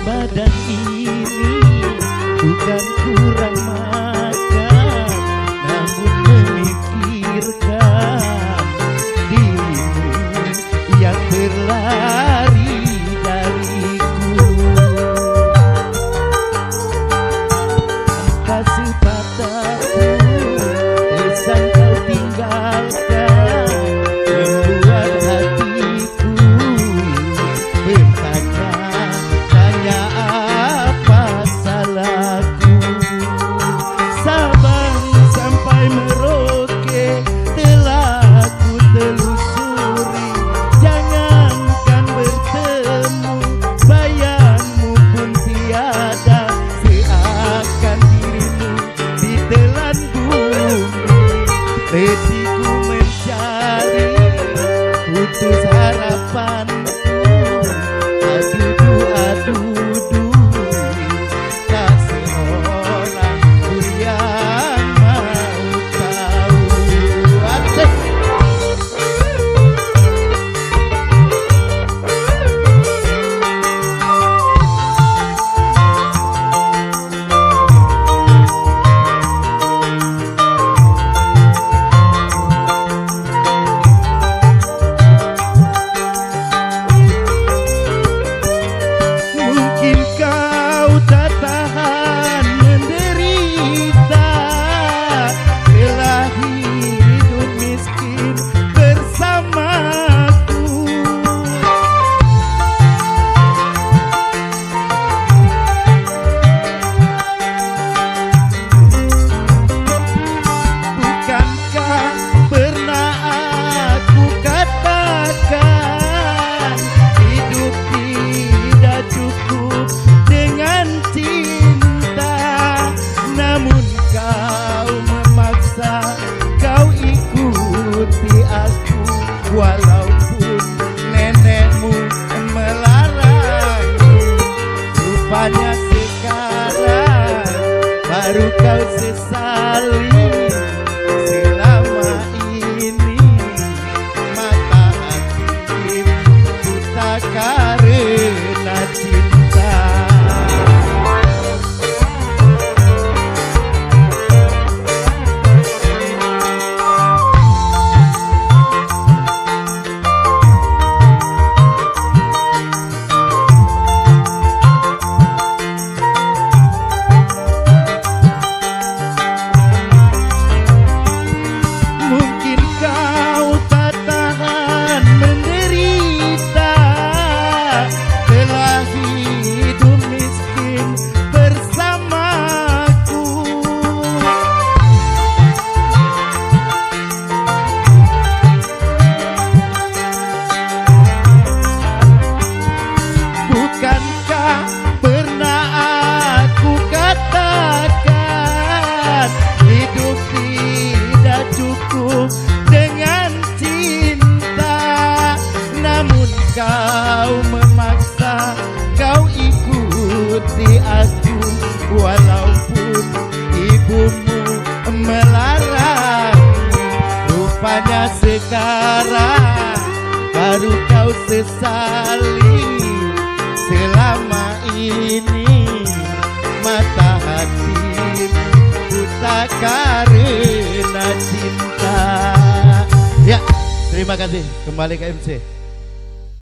badan ini bukan kurang makan, namun memikirkan dirimu yang berlari dariku. Tanpa sepatah pun pesan kau tinggalkan, membuat hatiku bertanya-tanya apa salahku. Sabang sampai Merauke telah ku telusuri, jangankan bertemu bayangmu pun tiada, seakan dirimu ditelan bumi. Hatiku mencari putus harapanku, adudu tak seorang pun yang mau tahu. Asik. Mungkin kau tak tahan menderita, telah hidup miskin bersamaku. Bukankah pernah aku katakan hidup tidak cukup dengan cinta, namun kau memaksa, kau ikuti aku walaupun nenekmu melarangmu. Rupanya sekarang baru kau sesali, selama ini mata hatimu buta karena cinta. Mungkin kau tak tahan menderita, telah hidup miskin bersamaku. Bukankah pernah aku katakan hidup tidak cukup dengan cinta, namun kau memaksa, kau ikuti aku walaupun ibumu melarang. Rupanya sekarang baru kau sesali, selama ini mata hatimu buta karena cinta. Ya, terima kasih. Kembali ke MC.